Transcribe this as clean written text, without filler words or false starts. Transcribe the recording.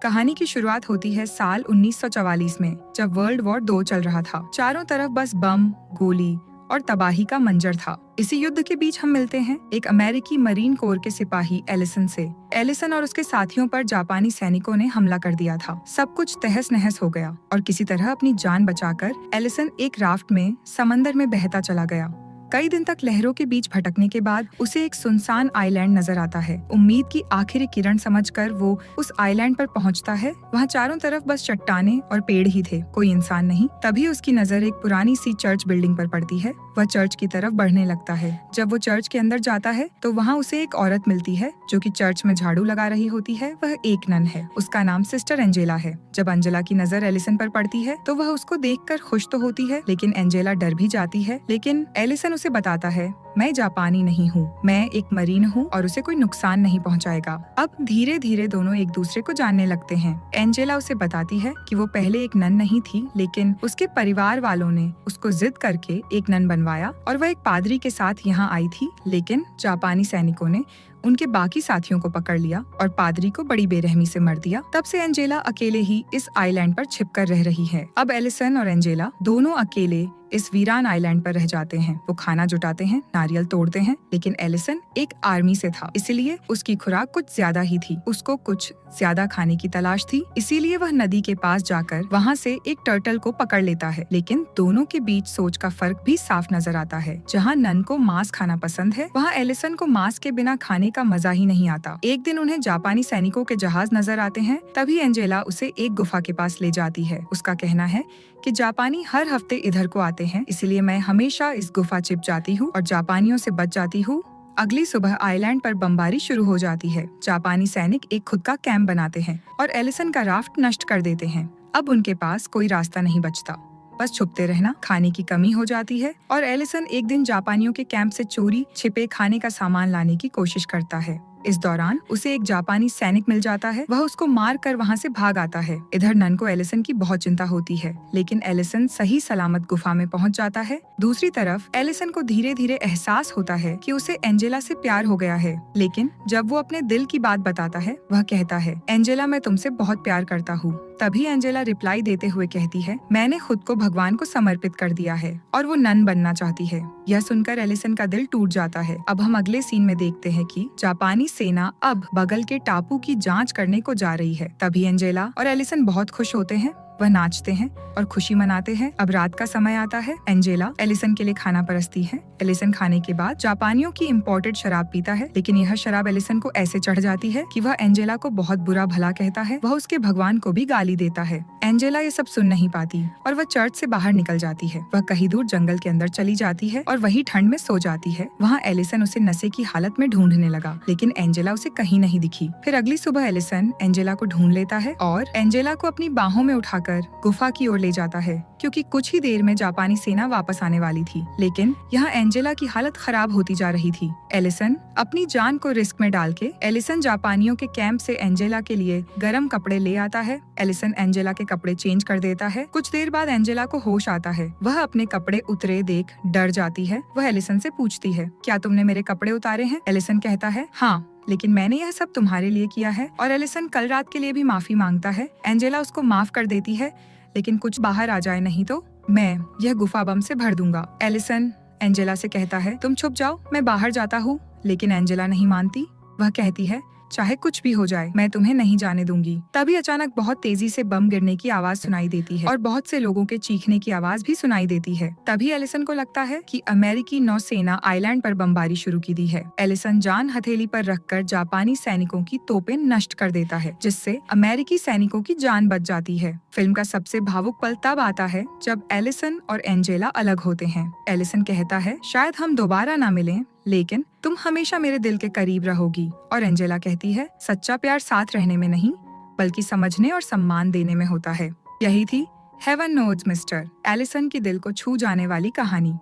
कहानी की शुरुआत होती है साल 1944 में, जब वर्ल्ड वॉर 2 चल रहा था। चारों तरफ बस बम, गोली और तबाही का मंजर था। इसी युद्ध के बीच हम मिलते हैं एक अमेरिकी मरीन कोर के सिपाही एलिसन से। एलिसन और उसके साथियों पर जापानी सैनिकों ने हमला कर दिया था। सब कुछ तहस नहस हो गया और किसी तरह अपनी जान बचाकर एलिसन एक राफ्ट में समंदर में बहता चला गया। कई दिन तक लहरों के बीच भटकने के बाद उसे एक सुनसान आइलैंड नजर आता है। उम्मीद की आखिरी किरण समझकर वो उस आइलैंड पर पहुंचता है। वहाँ चारों तरफ बस चट्टानें और पेड़ ही थे, कोई इंसान नहीं। तभी उसकी नजर एक पुरानी सी चर्च बिल्डिंग पर पड़ती है। वह चर्च की तरफ बढ़ने लगता है। जब वो चर्च के अंदर जाता है तो वहाँ उसे एक औरत मिलती है जो कि चर्च में झाड़ू लगा रही होती है। वह एक नन है। उसका नाम सिस्टर एंजेला है। जब एंजेला की नजर एलिसन पर पड़ती है तो वह उसको देखकर खुश तो होती है, लेकिन एंजेला डर भी जाती है। लेकिन एलिसन उसे बताता है, मैं जापानी नहीं हूँ, मैं एक मरीन हूँ और उसे कोई नुकसान नहीं पहुँचाएगा। अब धीरे धीरे दोनों एक दूसरे को जानने लगते हैं। एंजेला उसे बताती है कि वो पहले एक नन नहीं थी, लेकिन उसके परिवार वालों ने उसको जिद करके एक नन बनवाया और वह एक पादरी के साथ यहाँ आई थी। लेकिन जापानी सैनिकों ने उनके बाकी साथियों को पकड़ लिया और पादरी को बड़ी बेरहमी से मार दिया। तब से एंजेला अकेले ही इस आइलैंड पर छिपकर रह रही है। अब एलिसन और एंजेला दोनों अकेले इस वीरान आइलैंड पर रह जाते हैं। वो खाना जुटाते हैं, नारियल तोड़ते हैं, लेकिन एलिसन एक आर्मी से था, इसीलिए उसकी खुराक कुछ ज्यादा ही थी। उसको कुछ ज्यादा खाने की तलाश थी, इसीलिए वह नदी के पास जाकर वहाँ से एक टर्टल को पकड़ लेता है। लेकिन दोनों के बीच सोच का फर्क भी साफ नजर आता है। जहाँ नन को मांस खाना पसंद है, वहाँ एलिसन को मांस के बिना खाने का मजा ही नहीं आता। एक दिन उन्हें जापानी सैनिकों के जहाज नजर आते हैं। तभी एंजेला उसे एक गुफा के पास ले जाती है। उसका कहना है कि जापानी हर हफ्ते इधर को आते हैं, इसलिए मैं हमेशा इस गुफा छिप जाती हूँ और जापानियों से बच जाती हूँ। अगली सुबह आइलैंड पर बमबारी शुरू हो जाती है। जापानी सैनिक एक खुद का कैंप बनाते हैं और एलिसन का राफ्ट नष्ट कर देते हैं। अब उनके पास कोई रास्ता नहीं बचता, बस छुपते रहना। खाने की कमी हो जाती है और एलिसन एक दिन जापानियों के कैंप से चोरी छिपे खाने का सामान लाने की कोशिश करता है। इस दौरान उसे एक जापानी सैनिक मिल जाता है। वह उसको मार कर वहाँ से भाग आता है। इधर नन को एलिसन की बहुत चिंता होती है, लेकिन एलिसन सही सलामत गुफा में पहुँच जाता है। दूसरी तरफ एलिसन को धीरे धीरे एहसास होता है कि उसे एंजेला से प्यार हो गया है। लेकिन जब वो अपने दिल की बात बताता है, वह कहता है, एंजेला मैं तुमसे बहुत प्यार करता हूँ। तभी एंजेला रिप्लाई देते हुए कहती है, मैंने खुद को भगवान को समर्पित कर दिया है और वो नन बनना चाहती है। यह सुनकर एलिसन का दिल टूट जाता है। अब हम अगले सीन में देखते हैं कि जापानी सेना अब बगल के टापू की जांच करने को जा रही है। तभी एंजेला और एलिसन बहुत खुश होते हैं। वह नाचते हैं और खुशी मनाते हैं। अब रात का समय आता है। एंजेला एलिसन के लिए खाना परसती है। एलिसन खाने के बाद जापानियों की इम्पोर्टेड शराब पीता है, लेकिन यह शराब एलिसन को ऐसे चढ़ जाती है कि वह एंजेला को बहुत बुरा भला कहता है। वह उसके भगवान को भी गाली देता है। एंजेला ये सब सुन नहीं पाती और वह चर्च से बाहर निकल जाती है। वह कहीं दूर जंगल के अंदर चली जाती है और वही ठंड में सो जाती है। वहाँ एलिसन उसे नशे की हालत में ढूंढने लगा, लेकिन एंजेला उसे कहीं नहीं दिखी। फिर अगली सुबह एलिसन एंजेला को ढूंढ लेता है और एंजेला को अपनी बाहों में उठाकर गुफा की ओर ले जाता है, क्योंकि कुछ ही देर में जापानी सेना वापस आने वाली थी। लेकिन यहाँ एंजेला की हालत खराब होती जा रही थी। एलिसन अपनी जान को रिस्क में डाल के एलिसन जापानियों के कैंप से एंजेला के लिए गर्म कपड़े ले आता है। एलिसन एंजेला के कपड़े चेंज कर देता है। कुछ देर बाद एंजेला को होश आता है। वह अपने कपड़े उतरे देख डर जाती है। वह एलिसन से पूछती है, क्या तुमने मेरे कपड़े उतारे हैं? एलिसन कहता है, हाँ, लेकिन मैंने यह सब तुम्हारे लिए किया है। और एलिसन कल रात के लिए भी माफी मांगता है। एंजेला उसको माफ कर देती है, लेकिन कुछ बाहर आ जाए नहीं तो मैं यह गुफा बम से भर दूंगा। एलिसन एंजेला से कहता है, तुम छुप जाओ, मैं बाहर जाता हूँ। लेकिन एंजेला नहीं मानती। वह कहती है, चाहे कुछ भी हो जाए, मैं तुम्हें नहीं जाने दूंगी। तभी अचानक बहुत तेजी से बम गिरने की आवाज सुनाई देती है और बहुत से लोगों के चीखने की आवाज भी सुनाई देती है। तभी एलिसन को लगता है कि अमेरिकी नौसेना आइलैंड पर बमबारी शुरू की दी है। एलिसन जान हथेली पर रखकर जापानी सैनिकों की तोपें नष्ट कर देता है, जिससे अमेरिकी सैनिकों की जान बच जाती है। फिल्म का सबसे भावुक पल तब आता है जब एलिसन और एंजेला अलग होते हैं। एलिसन कहता है, शायद हम दोबारा ना मिलें, लेकिन तुम हमेशा मेरे दिल के करीब रहोगी। और एंजेला कहती है, सच्चा प्यार साथ रहने में नहीं, बल्कि समझने और सम्मान देने में होता है। यही थी हेवन नोज मिस्टर, एलिसन की दिल को छू जाने वाली कहानी।